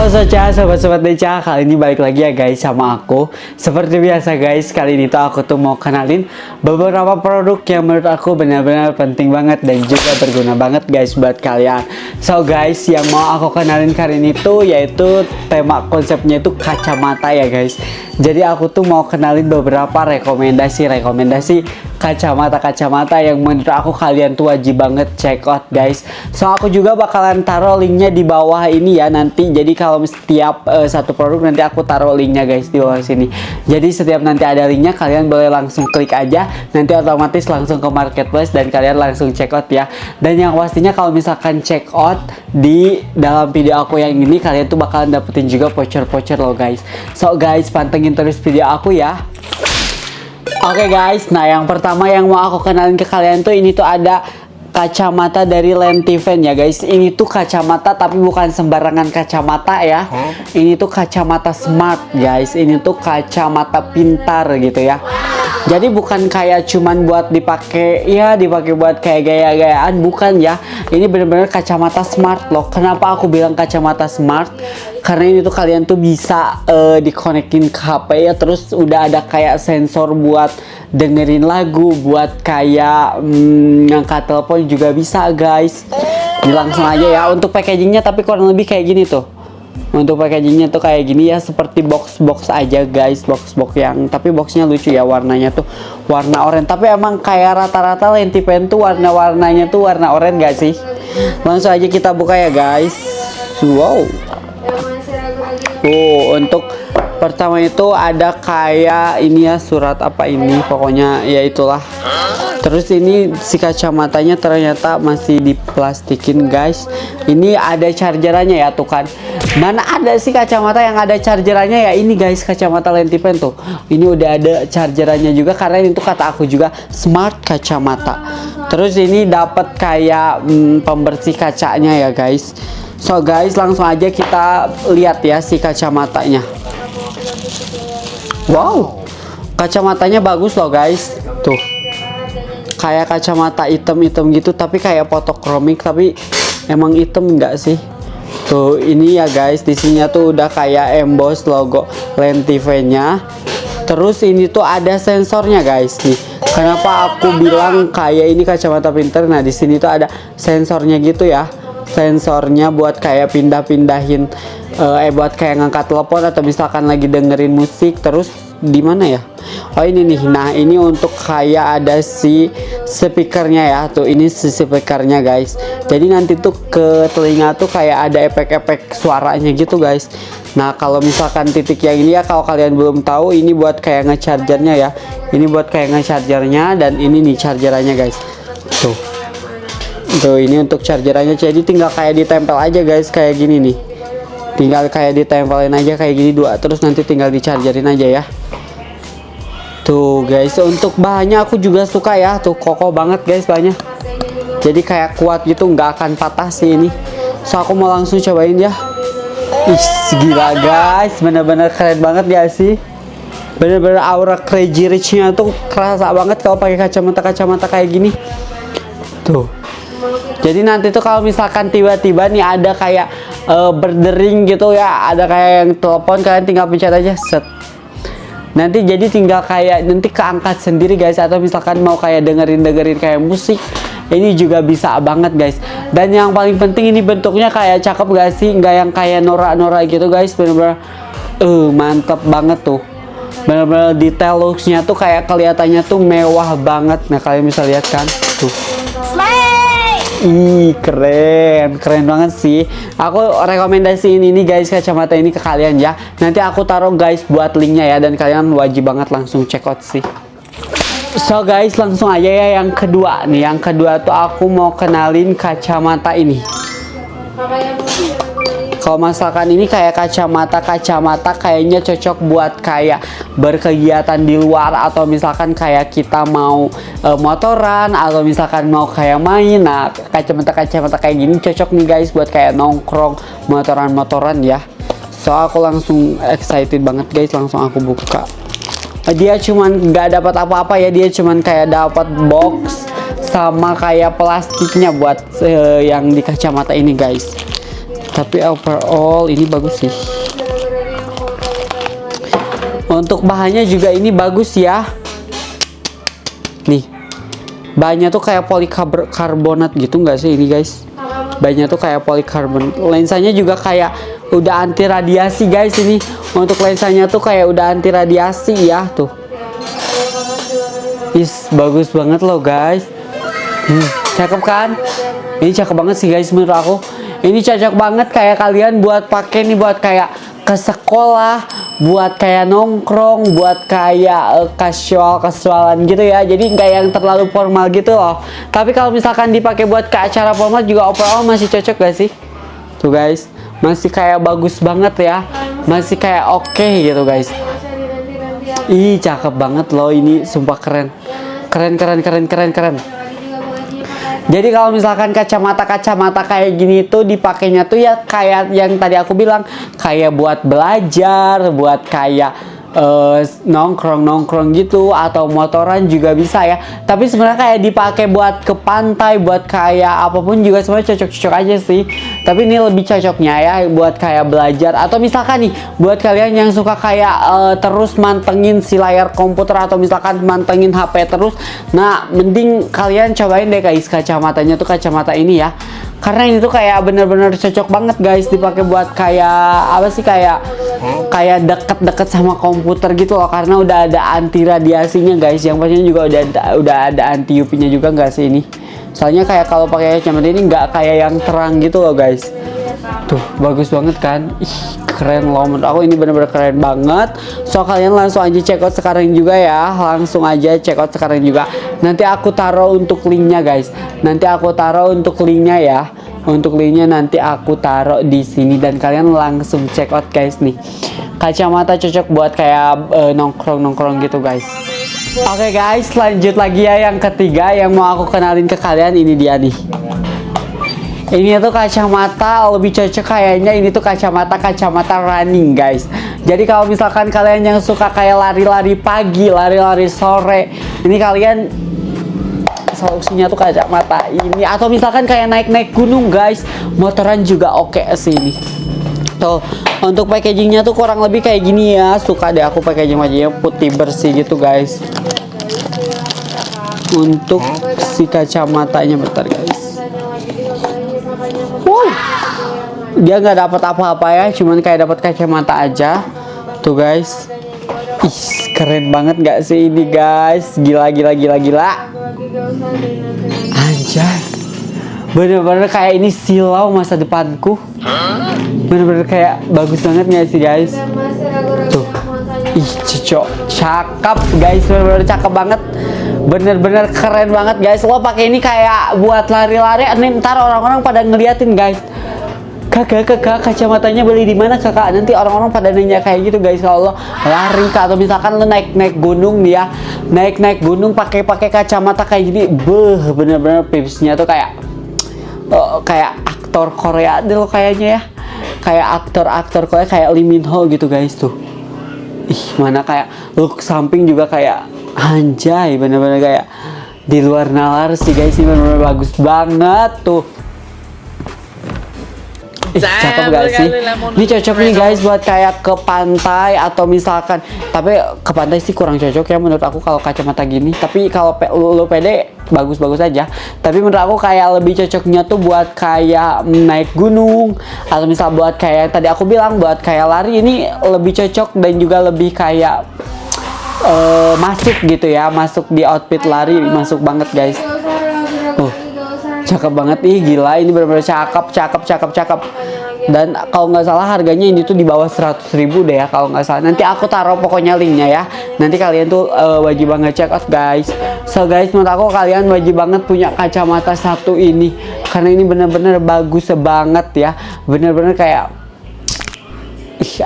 Halo Soca, sobat-sobat Deca, kali ini balik lagi ya guys sama aku. Seperti biasa guys, kali ini tuh aku tuh mau kenalin beberapa produk yang menurut aku benar-benar penting banget dan juga berguna banget guys buat kalian. So guys, yang mau aku kenalin kali ini tuh yaitu tema konsepnya itu kacamata ya guys. Jadi aku tuh mau kenalin beberapa rekomendasi kacamata yang menurut aku kalian tuh wajib banget check out guys. So aku juga bakalan taruh linknya di bawah ini ya nanti. Jadi kalau setiap satu produk nanti aku taruh linknya guys di bawah sini. Jadi setiap nanti ada linknya kalian boleh langsung klik aja. Nanti otomatis langsung ke marketplace dan kalian langsung check out ya. Dan yang pastinya kalau misalkan check out di dalam video aku yang ini kalian tuh bakalan dapetin juga voucher-voucher loh guys. So guys, pantengin terus video aku ya. Oke guys, nah yang pertama yang mau aku kenalin ke kalian tuh ini tuh ada kacamata dari Lentiven ya guys. Ini tuh kacamata tapi bukan sembarangan kacamata ya. Ini tuh kacamata smart guys. Ini tuh kacamata pintar gitu ya. Jadi bukan kayak cuman buat dipakai buat kayak gaya-gayaan, bukan ya. Ini bener-bener kacamata smart loh. Kenapa aku bilang kacamata smart? Karena ini tuh kalian tuh bisa dikonekin ke HP ya, terus udah ada kayak sensor buat dengerin lagu, buat kayak ngangkat telepon juga bisa guys. Ini langsung aja ya untuk packagingnya, tapi kurang lebih kayak gini tuh. Untuk packagingnya tuh kayak gini ya, seperti box aja guys, box yang tapi boxnya lucu ya, warnanya tuh warna oranye. Tapi emang kayak rata-rata Lentiven tuh warnanya tuh warna oranye gak sih? Langsung aja kita buka ya guys. Wow. Untuk pertama itu ada kayak ini ya, surat apa ini, pokoknya ya itulah. Terus ini si kacamatanya ternyata masih diplastikin guys. Ini ada chargerannya ya tuh kan. Mana ada sih kacamata yang ada chargerannya ya? Ini guys kacamata Lentiven tuh. Ini udah ada chargerannya juga karena itu kata aku juga smart kacamata. Terus ini dapat kayak pembersih kacanya ya guys. So guys, langsung aja kita lihat ya si kacamatanya. Wow, kacamatanya bagus loh guys. Tuh, kayak kacamata hitam-hitam gitu, tapi kayak fotokromik, tapi emang hitam enggak sih? Tuh, ini ya guys, di sini tuh udah kayak emboss logo Lentiven-nya. Terus ini tuh ada sensornya guys nih. Kenapa aku bilang kayak ini kacamata pintar? Nah, di sini tuh ada sensornya gitu ya. Sensornya buat kayak pindah-pindahin buat kayak ngangkat telepon atau misalkan lagi dengerin musik. Terus di mana ya? Oh ini nih. Nah, ini untuk kayak ada si speakernya ya. Tuh, ini si speakernya guys. Jadi nanti tuh ke telinga tuh kayak ada efek-efek suaranya gitu guys. Nah, kalau misalkan titik yang ini ya, kalau kalian belum tahu, ini buat kayak ngechargernya ya. Ini buat kayak ngechargernya, dan ini nih chargerannya guys. Tuh, ini untuk chargerannya. Jadi tinggal kayak ditempel aja guys, kayak gini nih. Tinggal kayak ditempelin aja kayak gini dua, terus nanti tinggal dichargerin aja ya. Tuh guys, untuk bahannya aku juga suka ya. Tuh, kokoh banget guys bahannya. Jadi kayak kuat gitu, nggak akan patah sih ini. So aku mau langsung cobain ya. Ih, gila guys, bener-bener keren banget ya sih. Bener-bener aura crazy rich-nya tuh kerasa banget kalau pakai kacamata kayak gini. Tuh. Jadi nanti tuh kalau misalkan tiba-tiba nih ada kayak berdering gitu ya, ada kayak yang telepon, kalian tinggal pencet aja set. Nanti jadi tinggal kayak nanti keangkat sendiri guys, atau misalkan mau kayak dengerin kayak musik, ini juga bisa banget guys. Dan yang paling penting ini bentuknya kayak cakep gak sih, nggak yang kayak norak-norak gitu guys. Bener-bener mantep banget tuh. Bener-bener detail looksnya tuh kayak kelihatannya tuh mewah banget. Nah, kalian bisa lihat kan tuh. Ih, keren banget sih. Aku rekomendasiin ini guys, kacamata ini ke kalian ya. Nanti aku taruh guys buat linknya ya, dan kalian wajib banget langsung check out sih. So guys, langsung aja ya yang kedua nih. Yang kedua tuh aku mau kenalin kacamata ini. Kalau misalkan ini kayak kacamata kayaknya cocok buat kayak berkegiatan di luar, atau misalkan kayak kita mau motoran, atau misalkan mau kayak main. Nah, kacamata kayak gini cocok nih guys buat kayak nongkrong, motoran ya. So aku langsung excited banget guys, langsung aku buka. Dia cuman nggak dapat apa-apa ya, dia cuman kayak dapat box sama kayak plastiknya buat yang di kacamata ini guys. Tapi overall ini bagus sih. Untuk bahannya juga ini bagus ya. Nih, bahannya tuh kayak polikarbonat gitu nggak sih ini guys? Bahannya tuh kayak polikarbonat. Lensanya juga kayak udah anti radiasi guys ini. Untuk lensanya tuh kayak udah anti radiasi ya tuh. Bagus banget loh guys. Cakep kan? Ini cakep banget sih guys menurut aku. Ini cocok banget kayak kalian buat pakai nih buat kayak ke sekolah, buat kayak nongkrong, buat kayak casualan gitu ya. Jadi nggak yang terlalu formal gitu loh. Tapi kalau misalkan dipakai buat ke acara formal juga overall masih cocok gak sih? Tuh guys, masih kayak bagus banget ya. Masih kayak oke gitu guys. Ih, cakep banget loh ini, sumpah keren. Keren. Jadi kalau misalkan kacamata kayak gini tuh dipakainya tuh ya kayak yang tadi aku bilang, kayak buat belajar, buat kayak nongkrong gitu, atau motoran juga bisa ya. Tapi sebenarnya kayak dipakai buat ke pantai, buat kayak apapun juga sebenarnya cocok-cocok aja sih. Tapi ini lebih cocoknya ya buat kayak belajar, atau misalkan nih buat kalian yang suka kayak terus mantengin si layar komputer, atau misalkan mantengin HP terus. Nah, mending kalian cobain deh guys kacamatanya tuh, kacamata ini ya. Karena ini tuh kayak bener-bener cocok banget guys dipakai buat kayak apa sih, kayak deket-deket sama komputer gitu loh, karena udah ada anti radiasinya guys. Yang pastinya juga udah ada anti UV-nya juga nggak sih ini. Soalnya kayak kalau pakai kacamata ini nggak kayak yang terang gitu loh guys. Tuh, bagus banget kan? Ih, keren loh, menurut aku ini bener-bener keren banget. So kalian langsung aja check out sekarang juga ya. Langsung aja check out sekarang juga. Nanti aku taruh untuk linknya guys. Nanti aku taruh untuk linknya ya. Untuk linknya nanti aku taruh di sini dan kalian langsung check out guys nih. Kacamata cocok buat kayak nongkrong gitu guys. Oke guys, lanjut lagi ya yang ketiga yang mau aku kenalin ke kalian. Ini dia nih. Ini tuh kacamata lebih cocok kayaknya, ini tuh kacamata running guys. Jadi kalau misalkan kalian yang suka kayak lari-lari pagi, lari-lari sore, ini kalian solusinya tuh kacamata ini. Atau misalkan kayak naik-naik gunung guys, motoran juga oke sih ini. Tuh, untuk packagingnya tuh kurang lebih kayak gini ya. Suka deh aku packaging-packagingnya putih bersih gitu guys. Untuk si kacamatanya, bentar guys. Wow, dia nggak dapat apa-apa ya, cuman kayak dapat kacamata aja. Tuh guys. Ih, keren banget nggak sih ini guys? Gila. Anjay, bener-bener kayak ini silau masa depanku. Bener-bener kayak bagus banget nggak sih guys? Tuh, ih cakep guys, bener-bener cakep banget. Bener-bener keren banget guys. Lo pakai ini kayak buat lari-lari, ntar orang-orang pada ngeliatin guys. Kakak, kacamatanya beli di mana kakak? Nanti orang-orang pada nanya kayak gitu guys. Kalau lo lari atau misalkan lo naik gunung nih ya, naik gunung pakai kacamata kayak gini, bener-bener vibesnya tuh kayak aktor Korea deh lo kayaknya ya. Kayak aktor Korea kayak Lee Min Ho gitu guys tuh. Ih, mana kayak look samping juga kayak anjay, bener-bener kayak di luar nalar sih guys. Ini bener-bener bagus banget tuh. Cakep gak sih? Ini cocok nih guys buat kayak ke pantai atau misalkan, tapi ke pantai sih kurang cocok ya menurut aku kalau kacamata gini. Tapi kalau lu pede bagus-bagus aja. Tapi menurut aku kayak lebih cocoknya tuh buat kayak naik gunung, atau misal buat kayak tadi aku bilang buat kayak lari, ini lebih cocok dan juga lebih kayak masuk gitu ya, masuk di outfit lari, masuk banget guys. Cakep banget, ih gila, ini bener-bener cakep. Dan kalau nggak salah harganya ini tuh di bawah 100.000 deh ya kalau nggak salah. Nanti aku taruh pokoknya linknya ya. Nanti kalian tuh wajib banget check out guys. So guys, menurut aku kalian wajib banget punya kacamata satu ini, karena ini bener-bener bagus banget ya. Bener-bener kayak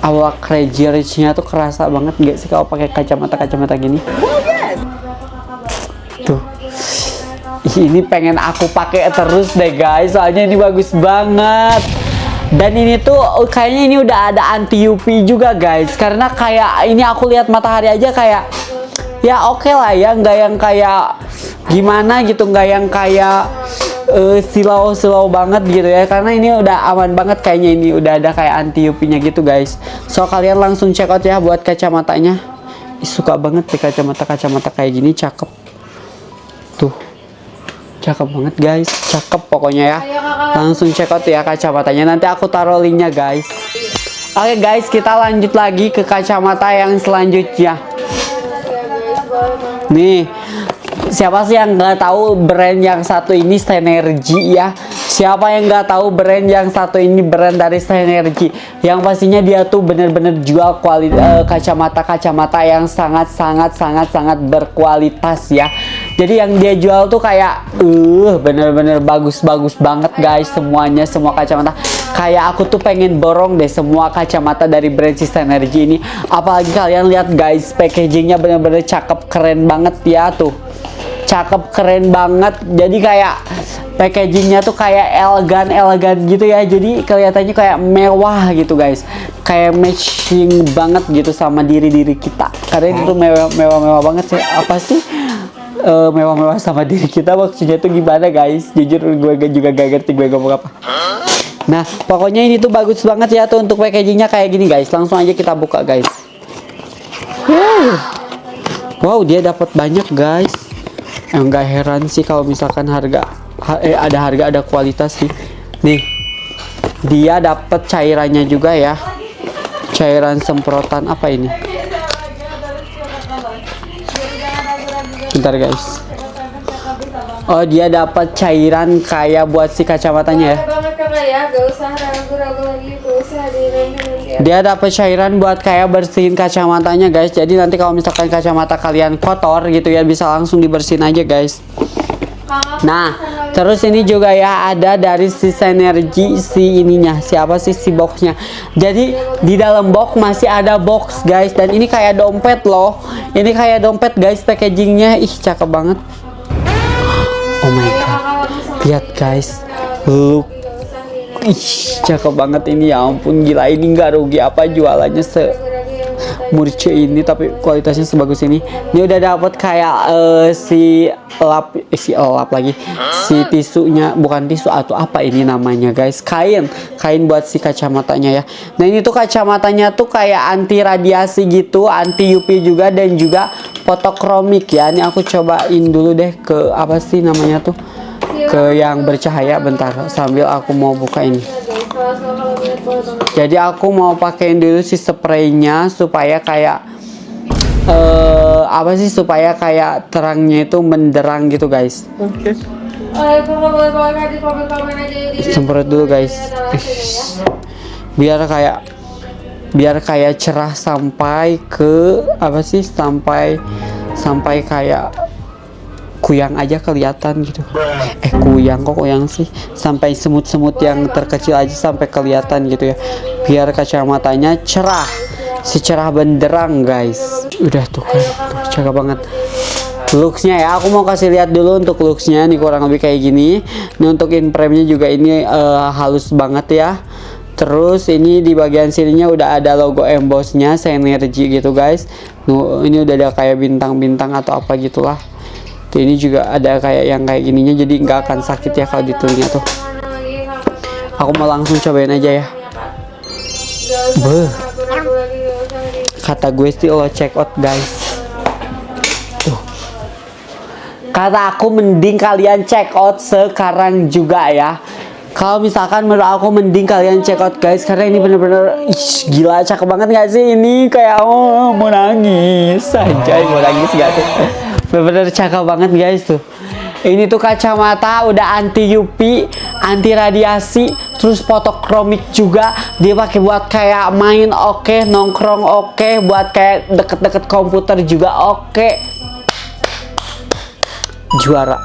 awal crazy rich-nya tuh kerasa banget nggak sih kalau pakai kacamata gini? Tuh. Ini pengen aku pakai terus deh guys, soalnya ini bagus banget. Dan ini tuh kayaknya ini udah ada anti UV juga guys, karena kayak ini aku lihat matahari aja kayak ya oke lah ya, nggak yang kayak gimana gitu, nggak yang kayak silau banget gitu ya, karena ini udah aman banget kayaknya, ini udah ada kayak anti UV-nya gitu guys. So kalian langsung check out ya buat kacamatanya. Suka banget deh kacamata kayak gini, cakep tuh, cakep banget guys, cakep pokoknya ya. Langsung check out ya kacamatanya, nanti aku taruh linknya guys. Oke guys, kita lanjut lagi ke kacamata yang selanjutnya. Nih, siapa sih yang nggak tahu brand yang satu ini Synergy ya? Siapa yang nggak tahu brand yang satu ini, brand dari Synergy? Yang pastinya dia tuh bener-bener jual kacamata yang sangat berkualitas ya. Jadi yang dia jual tuh kayak bener-bener bagus banget guys, semuanya, semua kacamata. Kayak aku tuh pengen borong deh semua kacamata dari brand si Synergy ini. Apalagi kalian lihat guys, packagingnya bener-bener cakep, keren banget ya tuh. Cakep, keren banget. Jadi kayak packagingnya tuh kayak elegan gitu ya. Jadi kelihatannya kayak mewah gitu guys. Kayak matching banget gitu sama diri kita. Karena itu mewah banget sih. Apa sih? Mewah sama diri kita maksudnya tuh gimana guys? Jujur gue juga gak ngerti gue ngomong apa. Nah, pokoknya ini tuh bagus banget ya tuh untuk packagingnya kayak gini guys. Langsung aja kita buka guys. Wow, dia dapat banyak guys. Enggak heran sih kalau misalkan ada harga ada kualitas sih. Nih, dia dapat cairannya juga ya, cairan semprotan apa ini? Bentar guys. Oh, dia dapat cairan kayak buat si kacamatanya ya. Dia dapat cairan buat kayak bersihin kacamatanya guys. Jadi nanti kalau misalkan kacamata kalian kotor gitu ya, bisa langsung dibersihin aja guys. Nah, terus ini juga ya ada dari si Synergy si ininya, siapa sih si boxnya. Jadi di dalam box masih ada box guys, dan ini kayak dompet loh. Ini kayak dompet guys, packagingnya cakep banget. Oh my god, lihat guys, look, cakep banget ini, ya ampun, gila, ini nggak rugi apa jualannya murce ini, tapi kualitasnya sebagus ini. Ini udah dapat kayak si elap lagi, si tisunya, bukan tisu atau apa ini namanya guys, kain buat si kacamatanya ya. Nah ini tuh kacamatanya tuh kayak anti radiasi gitu, anti UV juga, dan juga fotokromik ya. Ini aku cobain dulu deh ke apa sih namanya tuh, ke yang bercahaya. Bentar, sambil aku mau buka ini. Jadi aku mau pakein dulu si spraynya supaya kayak apa sih, supaya kayak terangnya itu menderang gitu guys. Oke. Semprot dulu guys. Biar kayak cerah sampai ke apa sih, sampai kayak kuyang aja kelihatan gitu. Kuyang sih, sampai semut-semut yang terkecil aja sampai kelihatan gitu ya, biar kacamatanya cerah, secerah benderang guys. Udah tuh kan, tuh, cakep banget looksnya ya. Aku mau kasih lihat dulu untuk looksnya nih, kurang lebih kayak gini. Ini untuk in frame-nya juga ini halus banget ya. Terus ini di bagian sininya udah ada logo embossnya Synergy gitu guys. Ini udah ada kayak bintang-bintang atau apa gitulah. Ini juga ada kayak yang kayak gininya, jadi nggak akan sakit ya kalau di telinga tuh. Aku mau langsung cobain aja ya. Kata gue sih lo check out guys. Tuh. Kata aku mending kalian check out sekarang juga ya. Kalau misalkan menurut aku mending kalian check out guys, karena ini bener-bener gila, cakep banget gak sih? Ini kayak mau nangis aja, mau nangis gak tuh? Bener-bener cakep banget guys tuh. Ini tuh kacamata udah anti UV, anti radiasi, terus fotokromik juga. Dia pakai buat kayak main oke, nongkrong oke, buat kayak deket-deket komputer juga oke. Juara.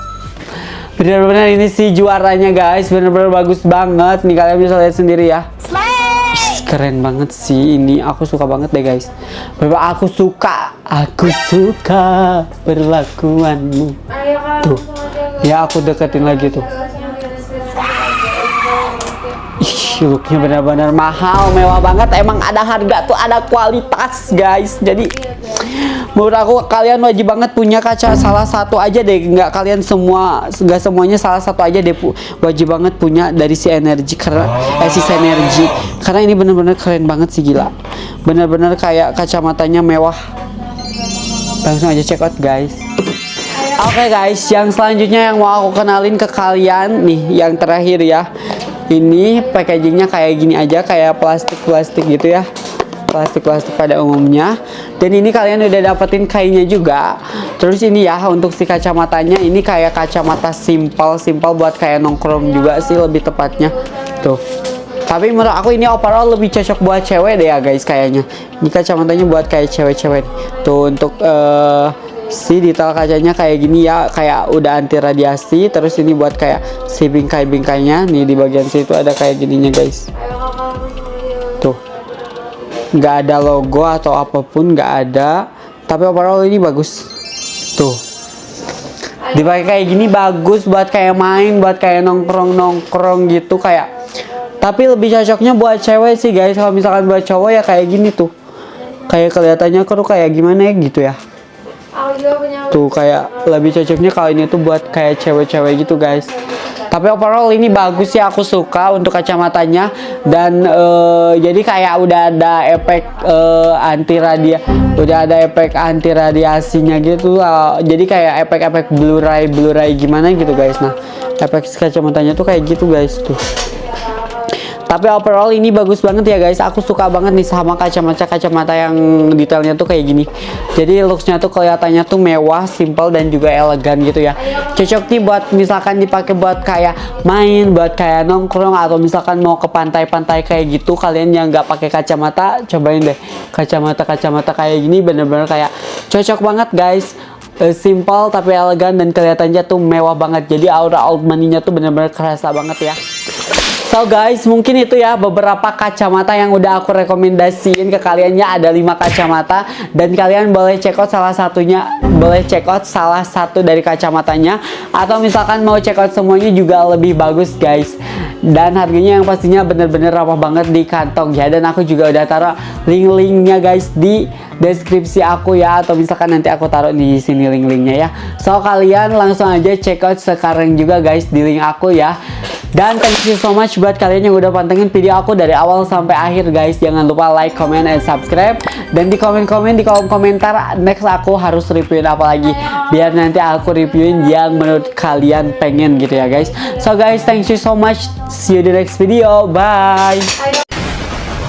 Bener-bener ini sih juaranya guys, bener-bener bagus banget. Nih kalian bisa lihat sendiri ya. Keren banget sih ini, aku suka banget deh guys. Aku suka perlakuanmu. Tuh, ya aku deketin lagi tuh. Looknya benar-benar mahal, mewah banget. Emang ada harga tuh, ada kualitas guys. Jadi menurut aku kalian wajib banget punya kaca salah satu aja deh. Nggak kalian semua, nggak semuanya, salah satu aja deh. Wajib banget punya dari si Energy, karena si Synergy, karena ini benar-benar keren banget sih, gila. Benar-benar kayak kacamatanya mewah. Langsung aja check out guys. Oke guys, yang selanjutnya yang mau aku kenalin ke kalian nih, yang terakhir ya. Ini packagingnya kayak gini aja, kayak plastik-plastik gitu ya. Plastik-plastik pada umumnya. Dan ini kalian udah dapetin kainnya juga. Terus ini ya, untuk si kacamatanya ini kayak kacamata simpel buat kayak nongkrong juga sih lebih tepatnya. Tuh. Tapi menurut aku ini overall lebih cocok buat cewek deh ya guys kayaknya. Ini kacamatanya buat kayak cewek-cewek. Tuh untuk si detail kacanya kayak gini ya, kayak udah anti radiasi. Terus ini buat kayak si bingkai-bingkainya nih, di bagian situ ada kayak gininya guys. Tuh, nggak ada logo atau apapun, nggak ada. Tapi overall ini bagus. Tuh, dipakai kayak gini bagus buat kayak main, buat kayak nongkrong gitu kayak. Tapi lebih cocoknya buat cewek sih guys. Kalau misalkan buat cowok ya kayak gini tuh, kayak kelihatannya tuh kayak gimana ya gitu ya. Tuh kayak lebih cocoknya kalau ini tuh buat kayak cewek-cewek gitu guys. Tapi overall ini bagus ya, aku suka untuk kacamatanya. Dan jadi kayak udah ada efek anti radiasinya gitu. Jadi kayak efek-efek Blu-ray gimana gitu guys. Nah, efek kacamatanya tuh kayak gitu guys tuh. Tapi overall ini bagus banget ya guys. Aku suka banget nih sama kacamata yang detailnya tuh kayak gini. Jadi looksnya tuh kelihatannya tuh mewah, simple dan juga elegan gitu ya. Cocok nih buat misalkan dipakai buat kayak main, buat kayak nongkrong, atau misalkan mau ke pantai-pantai kayak gitu. Kalian yang nggak pakai kacamata, cobain deh kacamata kayak gini, bener-bener kayak cocok banget guys. Simple tapi elegan dan kelihatannya tuh mewah banget. Jadi aura old money-nya tuh bener-bener kerasa banget ya. So guys, mungkin itu ya beberapa kacamata yang udah aku rekomendasiin ke kalian ya. Ada 5 kacamata dan kalian boleh check out salah satunya, boleh check out salah satu dari kacamatanya, atau misalkan mau check out semuanya juga lebih bagus guys. Dan harganya yang pastinya bener-bener ramah banget di kantong ya. Dan aku juga udah taruh link-linknya guys di deskripsi aku ya, atau misalkan nanti aku taruh di sini link-linknya ya. So kalian langsung aja check out sekarang juga guys di link aku ya. Dan thank you so much buat kalian yang udah pantengin video aku dari awal sampai akhir guys. Jangan lupa like, comment, and subscribe. Dan di komen-komen di kolom komentar next aku harus reviewin apa lagi, biar nanti aku reviewin yang menurut kalian pengen gitu ya guys. So guys, thank you so much. See you di next video. Bye.